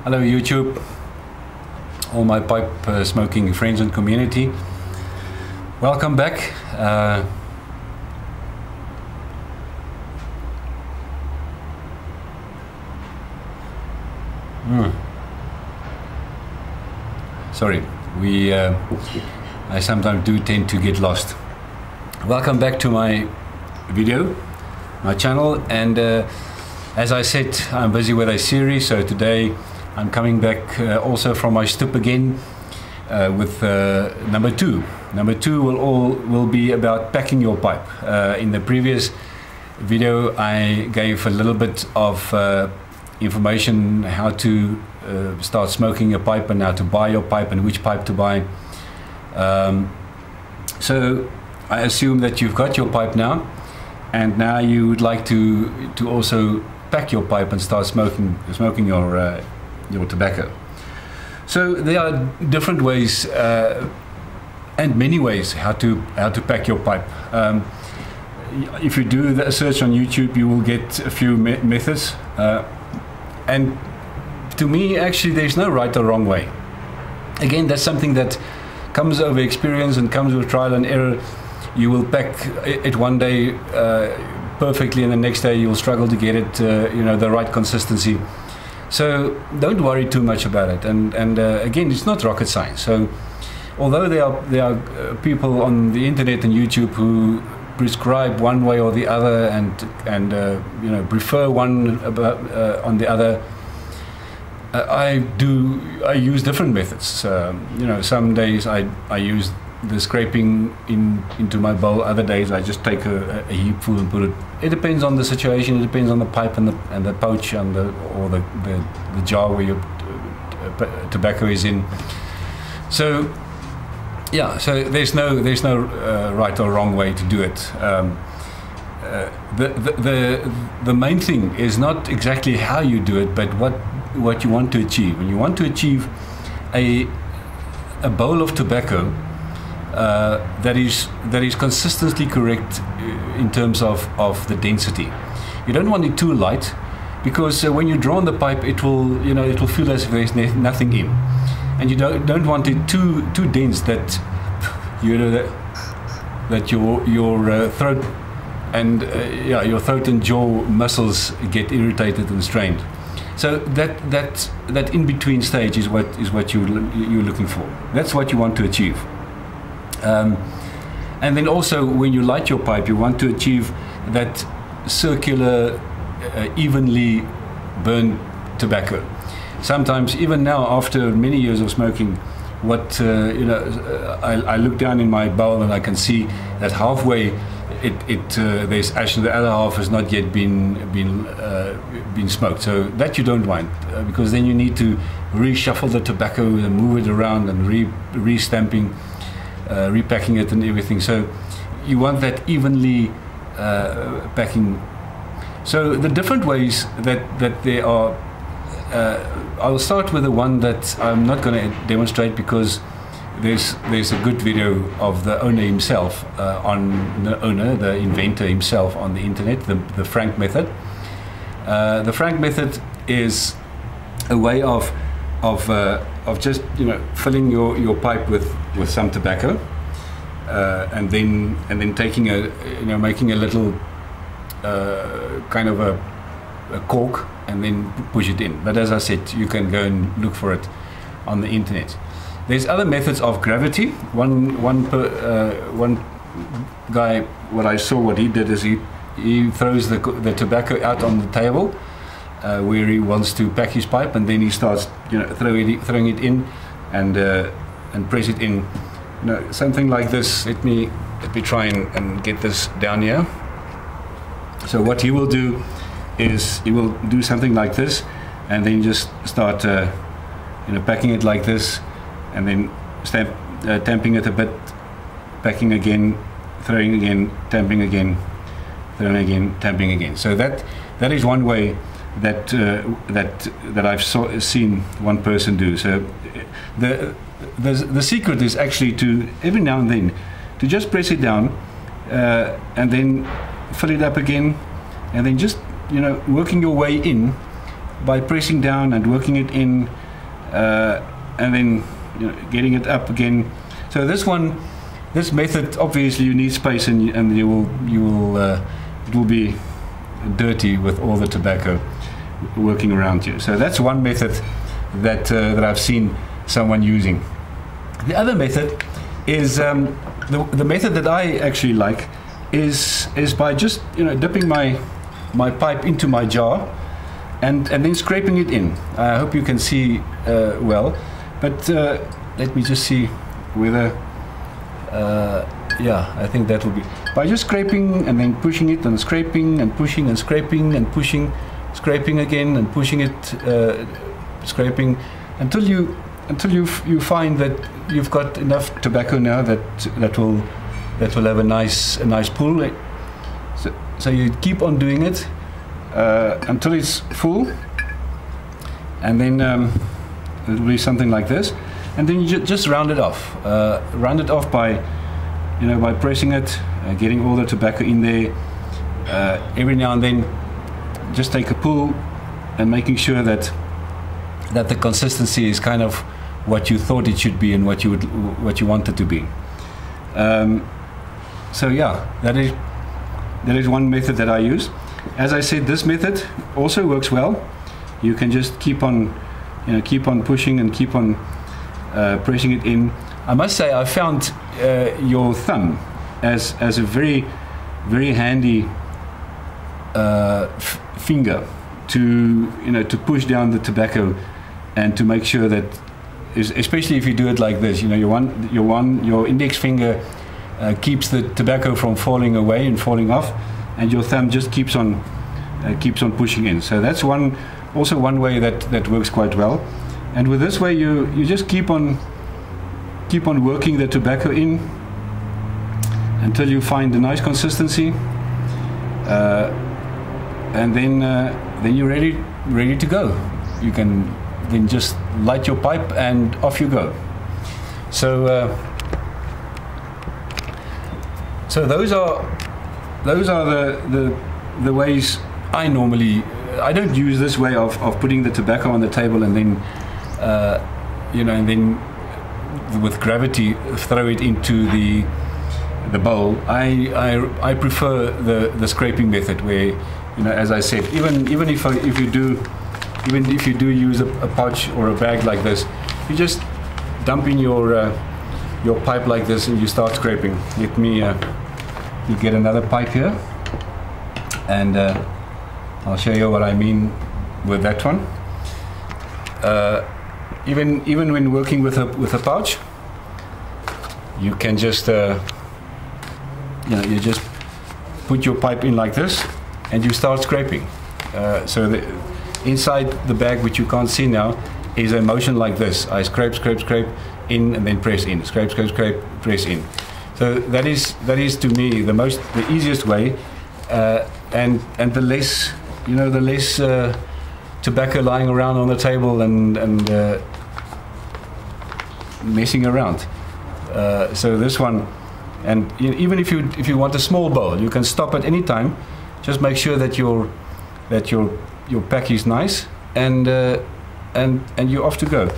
Hello YouTube, all my pipe smoking friends and community. Welcome back. Sorry, I sometimes do tend to get lost. Welcome back to my video, my channel, and as I said, I'm busy with a series, so today I'm coming back also from my stoop again with number two. Number two will be about packing your pipe. In the previous video I gave a little bit of information how to start smoking a pipe and how to buy your pipe and which pipe to buy. So I assume that you've got your pipe now, and now you would like to also pack your pipe and start smoking your tobacco. So there are different ways and many ways how to pack your pipe. If you do a search on YouTube, you will get a few methods, and to me actually there's no right or wrong way. Again, that's something that comes over experience and comes with trial and error. You will pack it one day perfectly, and the next day you'll struggle to get it the right consistency. So don't worry too much about it, and again, it's not rocket science. So although there are people on the internet and YouTube who prescribe one way or the other and prefer one on the other, I use different methods. Some days I use the scraping into my bowl. Other days I just take a heap full and put it. It depends on the situation. It depends on the pipe and the pouch and the jar where your tobacco is in. So yeah, so there's no right or wrong way to do it. The main thing is not exactly how you do it, but what you want to achieve. And you want to achieve a bowl of tobacco that is consistently correct in terms of the density. You don't want it too light, because when you draw on the pipe, it will feel as if there's nothing in, and you don't want it too dense that that your throat and your throat and jaw muscles get irritated and strained. So that in between stage is what you're looking for. That's what you want to achieve. And then also, when you light your pipe, you want to achieve that circular, evenly burned tobacco. Sometimes, even now, after many years of smoking, I look down in my bowl and I can see that halfway there's ash, and the other half has not yet been smoked. So that you don't want, because then you need to reshuffle the tobacco and move it around and re-stamping. Repacking it and everything. So you want that evenly packing. So the different ways that there are, I'll start with the one that I'm not going to demonstrate, because there's a good video of the owner himself, the inventor himself, on the internet, the Frank method. The Frank method is a way of just filling your pipe with some tobacco, and then taking making a little kind of a cork and then push it in. But as I said, you can go and look for it on the internet. There's other methods of gravity. One guy, what he did is he throws the tobacco out on the table where he wants to pack his pipe, and then he starts throwing it in and press it in. Something like this. Let me try and get this down here. So what he will do is he will do something like this, and then just start packing it like this, and then tamping it a bit, packing again, throwing again, tamping again, throwing again, tamping again. So that is one way that I've seen one person do. So the secret is actually to, every now and then, to just press it down and then fill it up again, and then just working your way in by pressing down and working it in, and then getting it up again. So this method, obviously you need space, and you will it will be dirty with all the tobacco working around you. So that's one method that I've seen someone using. The other method is the method that I actually like is by just dipping my pipe into my jar and then scraping it in. I hope you can see well, but let me just see whether yeah, I think that will be by just scraping and then pushing it and scraping and pushing and scraping and pushing, scraping again and pushing it, scraping until you find that you've got enough tobacco now that will have a nice pool. So you keep on doing it until it's full, and then it will be something like this, and then you just round it off. Round it off by by pressing it, getting all the tobacco in there. Every now and then, just take a pull and making sure that the consistency is kind of what you thought it should be and what you want it to be. So yeah, that is one method that I use. As I said, this method also works well. You can just keep on pushing and keep on pressing it in. I must say, I found your thumb as a very handy finger to push down the tobacco and to make sure that, especially if you do it like this, your index finger keeps the tobacco from falling away and falling off, and your thumb just keeps on pushing in. So that's also one way that works quite well. And with this way, you just keep on working the tobacco in until you find a nice consistency, and then you're ready to go. You can then just light your pipe and off you go. So those are the ways I normally. I don't use this way of putting the tobacco on the table and then and then with gravity throw it into the bowl. I prefer the scraping method, where as I said, even if you do use a pouch or a bag like this, you just dump in your pipe like this and you start scraping. Let me you get another pipe here, and I'll show you what I mean with that one. Even when working with a pouch, you can just you just put your pipe in like this and you start scraping. So inside the bag, which you can't see now, is a motion like this. I scrape in and then press in, scrape, press in. So that is to me the easiest way, and the less the less tobacco lying around on the table and messing around. So this one, and even if you want a small bowl, you can stop at any time. Just make sure that your pack is nice, and you're off to go.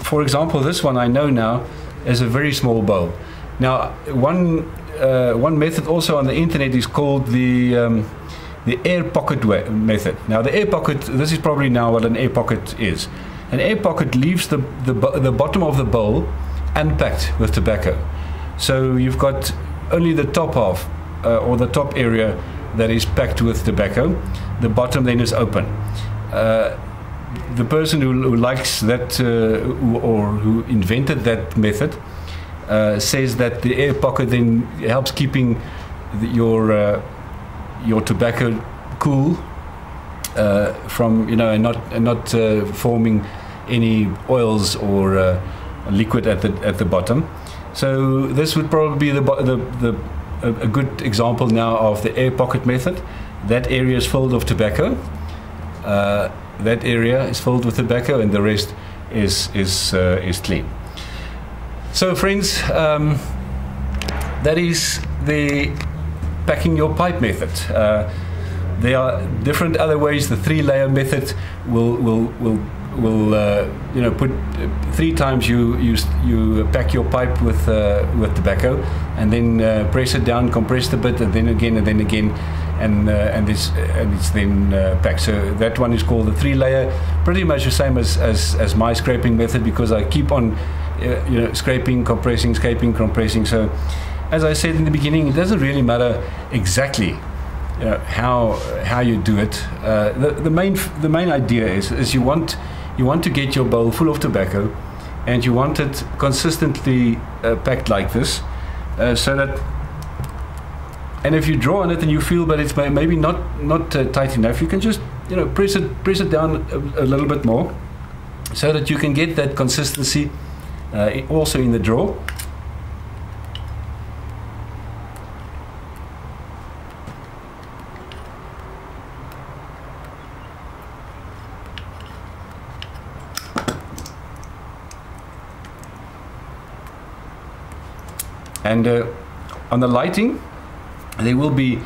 For example, this one I know now is a very small bowl. Now, one method also on the internet is called the air pocket method. Now, the air pocket, this is probably now what an air pocket is. An air pocket leaves the bottom of the bowl unpacked with tobacco. So you've got only the top half or the top area that is packed with tobacco. The bottom then is open. The person who likes that or who invented that method says that the air pocket then helps keeping your tobacco cool from and not forming any oils or liquid at the bottom. So this would probably be a good example now of the air pocket method. That area is filled with tobacco. That area is filled with tobacco, and the rest is clean. So, friends, that is the packing your pipe method. There are different other ways. The 3-layer method, you know, put 3 times you pack your pipe with tobacco, and then press it down, compress it a bit, and then again, and it's then packed. So that one is called the 3-layer. Pretty much the same as my scraping method, because I keep on you know, scraping, compressing, scraping, compressing. So as I said in the beginning, it doesn't really matter exactly how you do it. The main idea is you want to get your bowl full of tobacco, and you want it consistently packed like this, so that, and if you draw on it and you feel that it's maybe not tight enough, you can just, you know, press it down a little bit more, so that you can get that consistency also in the draw. And on the lighting, there will be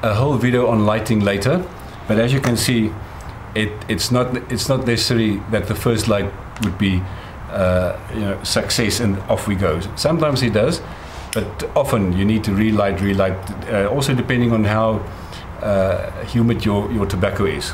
a whole video on lighting later. But as you can see, it's not necessary that the first light would be you know, success and off we go. Sometimes it does, but often you need to relight. Also depending on how humid your tobacco is.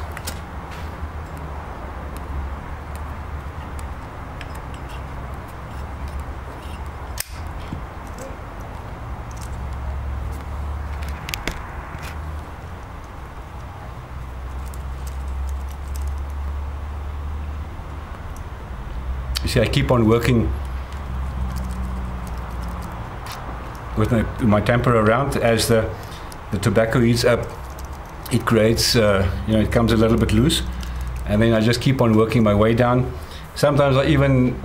You see, I keep on working with my tamper around. As the tobacco heats up, it creates, you know, it comes a little bit loose, and then I just keep on working my way down. Sometimes I even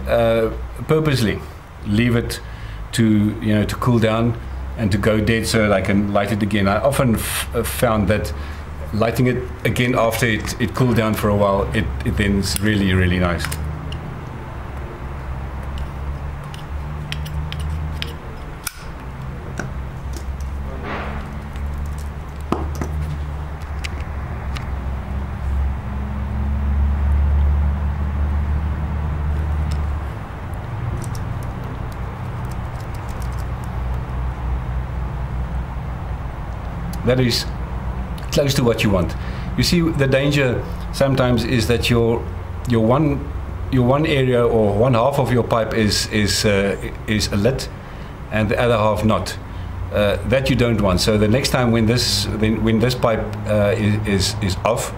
purposely leave it to, you know, to cool down and to go dead, so that I can light it again. I often found that lighting it again after it cooled down for a while, it then is really, really nice. That is close to what you want. You see, the danger sometimes is that your one area or one half of your pipe is lit, and the other half not. That you don't want. So the next time when this pipe is off,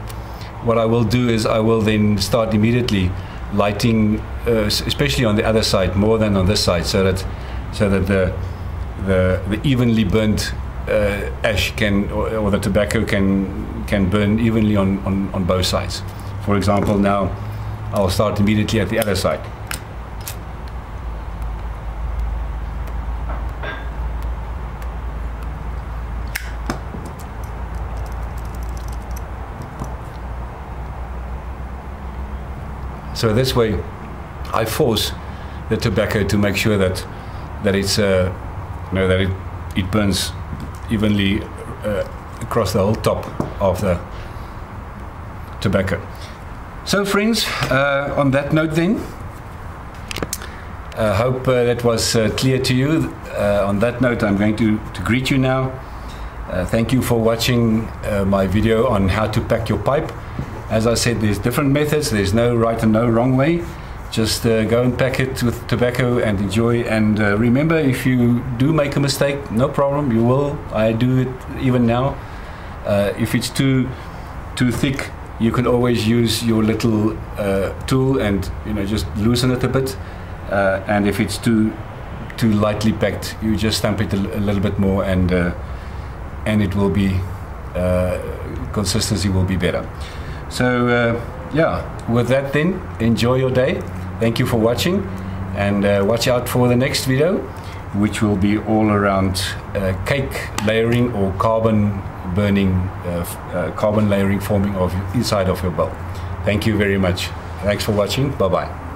what I will do is I will then start immediately lighting, especially on the other side more than on this side, so that the evenly burnt ash or the tobacco can burn evenly on both sides. For example, now I'll start immediately at the other side. So this way I force the tobacco to make sure that it's you know, that it burns evenly across the whole top of the tobacco. So friends, on that note then, I hope that was clear to you. On that note, I'm going to greet you now. Thank you for watching my video on how to pack your pipe. As I said, there's different methods. There's no right and no wrong way. Just go and pack it with tobacco and enjoy. And remember, if you do make a mistake, no problem, you will. I do it even now. If it's too thick, you can always use your little tool and, you know, just loosen it a bit. And if it's too lightly packed, you just stamp it a little bit more, and it will be consistency will be better. So yeah, with that then, enjoy your day. Thank you for watching, and watch out for the next video, which will be all around cake layering or carbon burning, carbon layering forming of inside of your bowl. Thank you very much. Thanks for watching. Bye bye.